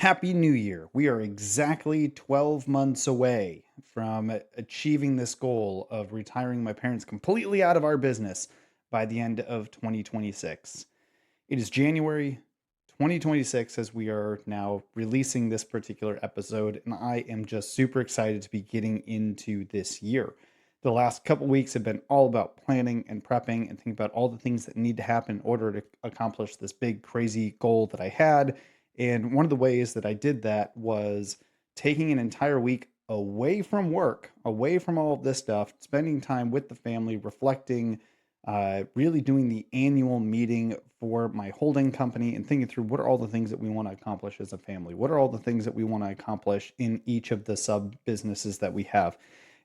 Happy New Year. We are exactly 12 months away from achieving this goal of retiring my parents completely out of our business by the end of 2026. It is January 2026 as we are now releasing this particular episode, and I am just super excited to be getting into this year. The last couple weeks have been all about planning and prepping and thinking about all the things that need to happen in order to accomplish this big, crazy goal that I had. And one of the ways that I did that was taking an entire week away from work, away from all of this stuff, spending time with the family, reflecting, really doing the annual meeting for my holding company and thinking through what are all the things that we want to accomplish as a family? What are all the things that we want to accomplish in each of the sub businesses that we have?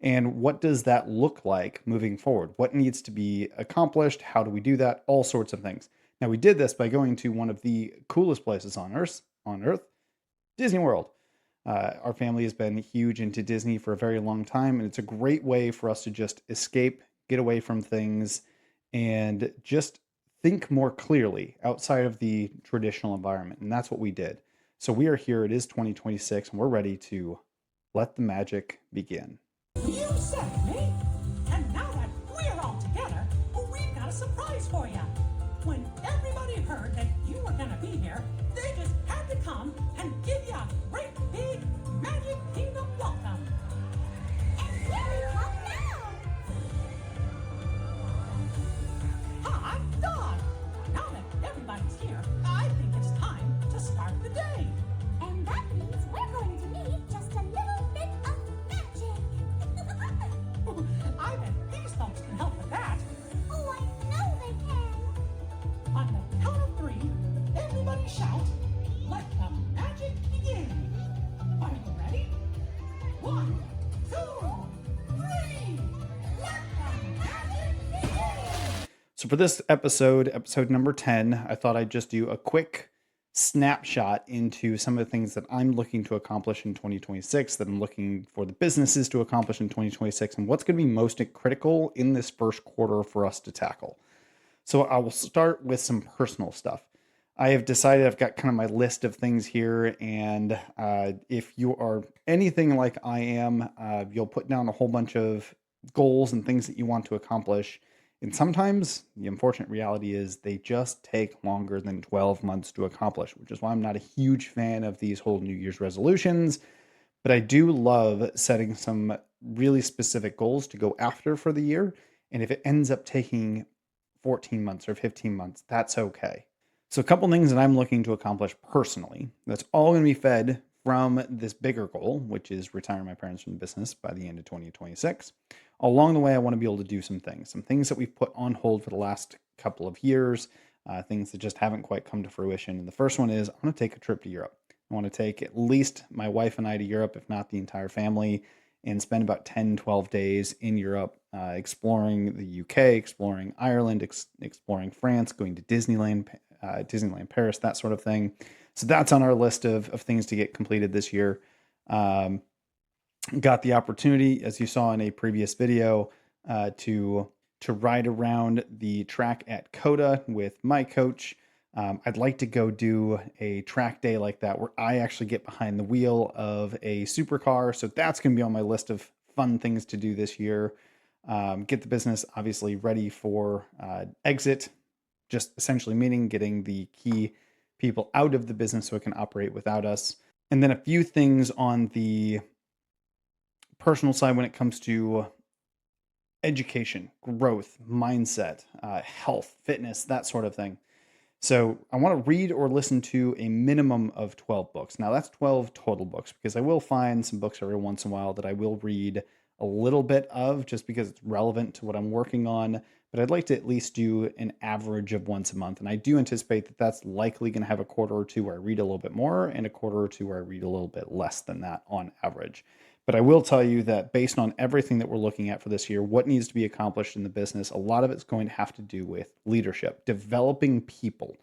And what does that look like moving forward? What needs to be accomplished? How do we do that? All sorts of things. Now, we did this by going to one of the coolest places on Earth, Disney World. Our family has been huge into Disney for a very long time, and it's a great way for us to just escape, get away from things, and just think more clearly outside of the traditional environment. And that's what we did. So we are here. It is 2026, and we're ready to let the magic begin. You said it, me. And now that we're all together, we've got a surprise for you. When everybody heard that you were going to be here, they just had to come and give you a great big Magic Kingdom welcome. And here we come now. Hot dog! Now that everybody's here, I think it's time to start the day. And that means we're going to need just a little bit of magic. I bet these folks can help with that. Oh, I know they can. On the count of three, everybody shout, "Let the magic begin!" Are you ready? 1, 2, 3! Let the magic begin! So for this episode number 10, I thought I'd just do a quick snapshot into some of the things that I'm looking to accomplish in 2026, that I'm looking for the businesses to accomplish in 2026, and what's going to be most critical in this first quarter for us to tackle. So I will start with some personal stuff. I have decided I've got kind of my list of things here, and if you are anything like I am, you'll put down a whole bunch of goals and things that you want to accomplish. And sometimes the unfortunate reality is they just take longer than 12 months to accomplish, which is why I'm not a huge fan of these whole New Year's resolutions. But I do love setting some really specific goals to go after for the year. And if it ends up taking 14 months or 15 months, that's okay. So a couple things that I'm looking to accomplish personally, that's all going to be fed from this bigger goal, which is retiring my parents from the business by the end of 2026. Along the way, I want to be able to do some things that we've put on hold for the last couple of years, things that just haven't quite come to fruition. And the first one is I want to take a trip to Europe. I want to take at least my wife and I to Europe, if not the entire family, and spend about 10, 12 days in Europe, exploring the UK, exploring Ireland, exploring France, going to Disneyland Paris, that sort of thing. So that's on our list of things to get completed this year. Got the opportunity, as you saw in a previous video, to ride around the track at COTA with my coach. I'd like to go do a track day like that where I actually get behind the wheel of a supercar. So that's going to be on my list of fun things to do this year. Get the business obviously ready for exit, just essentially meaning getting the key people out of the business so it can operate without us. And then a few things on the personal side when it comes to education, growth, mindset, health, fitness, that sort of thing. So I want to read or listen to a minimum of 12 books. Now that's 12 total books, because I will find some books every once in a while that I will read a little bit of just because it's relevant to what I'm working on. But I'd like to at least do an average of once a month. And I do anticipate that that's likely going to have a quarter or two where I read a little bit more and a quarter or two where I read a little bit less than that on average. But I will tell you that based on everything that we're looking at for this year, what needs to be accomplished in the business, a lot of it's going to have to do with leadership, developing people,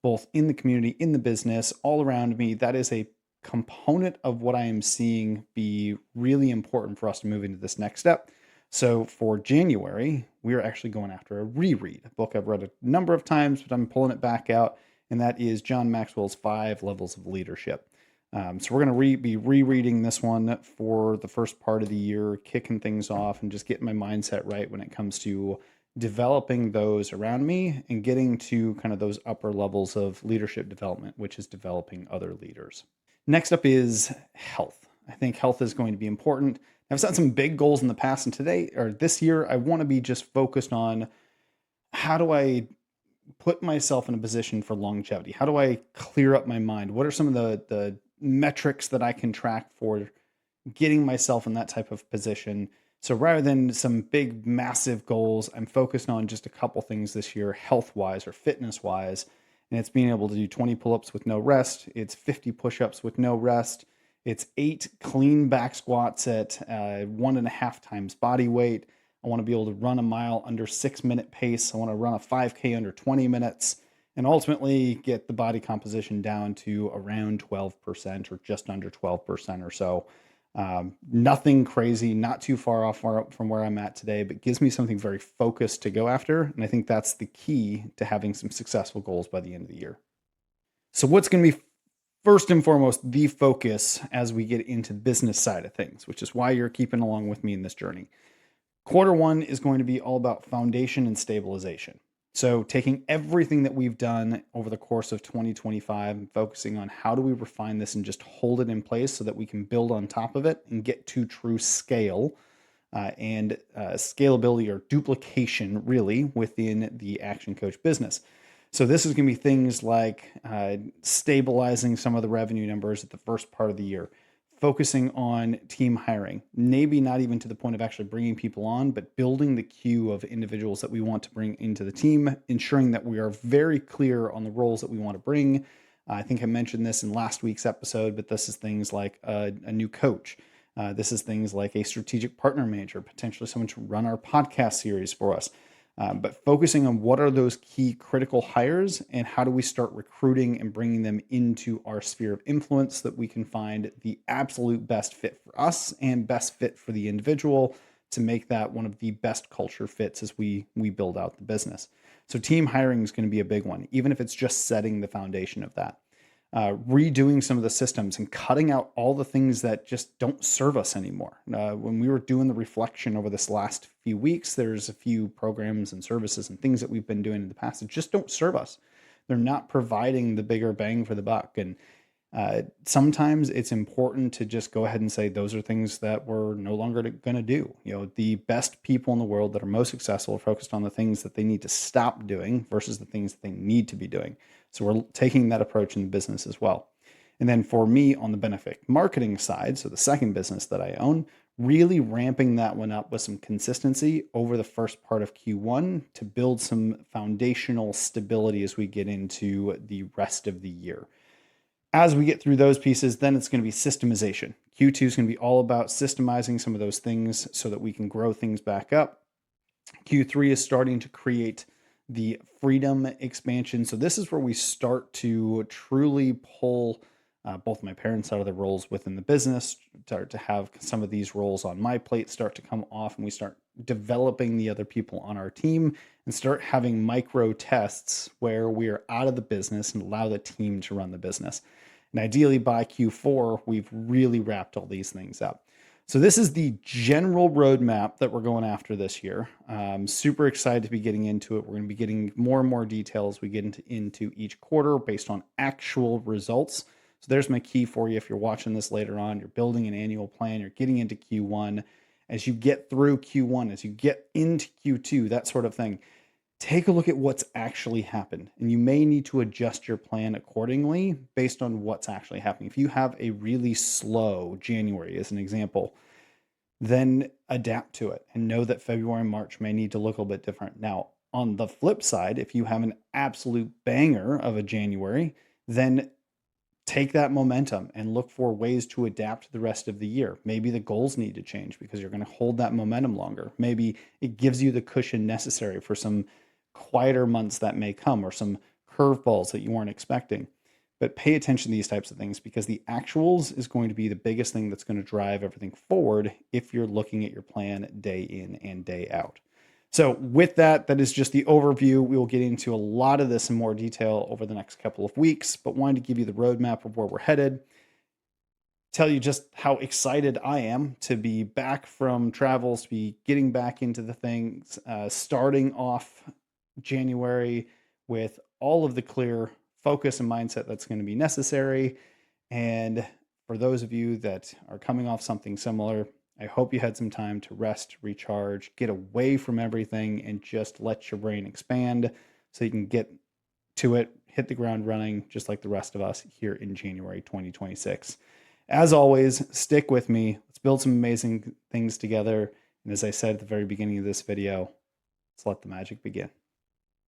both in the community, in the business, all around me. That is a component of what I am seeing be really important for us to move into this next step. So for January, we are actually going after a reread, a book I've read a number of times, but I'm pulling it back out, and that is John Maxwell's 5 Levels of Leadership. So we're going to be rereading this one for the first part of the year, kicking things off and just getting my mindset right when it comes to developing those around me and getting to kind of those upper levels of leadership development, which is developing other leaders. Next up is health. I think health is going to be important. I've set some big goals in the past, and today or this year, I want to be just focused on how do I put myself in a position for longevity? How do I clear up my mind? What are some of the metrics that I can track for getting myself in that type of position? So rather than some big, massive goals, I'm focused on just a couple things this year, health wise or fitness wise. And it's being able to do 20 pull ups with no rest. It's 50 push ups with no rest. It's 8 clean back squats at 1.5 times body weight. I want to be able to run a mile under 6-minute pace. I want to run a 5K under 20 minutes and ultimately get the body composition down to around 12% or just under 12% or so. Nothing crazy, not too far off from where I'm at today, but gives me something very focused to go after. And I think that's the key to having some successful goals by the end of the year. So what's going to be first and foremost the focus as we get into the business side of things, which is why you're keeping along with me in this journey? Quarter one is going to be all about foundation and stabilization. So taking everything that we've done over the course of 2025 and focusing on how do we refine this and just hold it in place so that we can build on top of it and get to true scale and scalability or duplication really within the Action Coach business. So this is going to be things like stabilizing some of the revenue numbers at the first part of the year, focusing on team hiring, maybe not even to the point of actually bringing people on, but building the queue of individuals that we want to bring into the team, ensuring that we are very clear on the roles that we want to bring. I think I mentioned this in last week's episode, but this is things like a new coach. This is things like a strategic partner manager, potentially someone to run our podcast series for us. But focusing on what are those key critical hires and how do we start recruiting and bringing them into our sphere of influence so that we can find the absolute best fit for us and best fit for the individual to make that one of the best culture fits as we build out the business. So team hiring is going to be a big one, even if it's just setting the foundation of that. Redoing some of the systems and cutting out all the things that just don't serve us anymore. When we were doing the reflection over this last few weeks, there's a few programs and services and things that we've been doing in the past that just don't serve us. They're not providing the bigger bang for the buck. And sometimes it's important to just go ahead and say those are things that we're no longer going to do. You know, the best people in the world that are most successful are focused on the things that they need to stop doing versus the things that they need to be doing. So we're taking that approach in the business as well. And then for me on the benefit marketing side, so the second business that I own, really ramping that one up with some consistency over the first part of Q1 to build some foundational stability as we get into the rest of the year. As we get through those pieces, then it's going to be systemization. Q2 is going to be all about systemizing some of those things so that we can grow things back up. Q3 is starting to create the freedom expansion. So this is where we start to truly pull both my parents out of the roles within the business, start to have some of these roles on my plate start to come off, and we start developing the other people on our team and start having micro tests where we are out of the business and allow the team to run the business. And ideally by Q4, we've really wrapped all these things up. So this is the general roadmap that we're going after this year. Super excited to be getting into it. We're going to be getting more and more details we get into each quarter based on actual results. So there's my key for you. If you're watching this later on, you're building an annual plan, you're getting into Q1. As you get through Q1, as you get into Q2, that sort of thing, take a look at what's actually happened. And you may need to adjust your plan accordingly based on what's actually happening. If you have a really slow January, as an example, then adapt to it and know that February and March may need to look a little bit different. Now, on the flip side, if you have an absolute banger of a January, then take that momentum and look for ways to adapt the rest of the year. Maybe the goals need to change because you're going to hold that momentum longer. Maybe it gives you the cushion necessary for some quieter months that may come or some curveballs that you weren't expecting. But pay attention to these types of things because the actuals is going to be the biggest thing that's going to drive everything forward if you're looking at your plan day in and day out. So with that, that is just the overview. We will get into a lot of this in more detail over the next couple of weeks, but wanted to give you the roadmap of where we're headed. tell you just how excited I am to be back from travels, to be getting back into the things, starting off January with all of the clear focus and mindset that's going to be necessary. And for those of you that are coming off something similar, I hope you had some time to rest, recharge, get away from everything, and just let your brain expand so you can get to it, hit the ground running, just like the rest of us here in January 2026. As always, stick with me. Let's build some amazing things together. And as I said at the very beginning of this video, let's let the magic begin.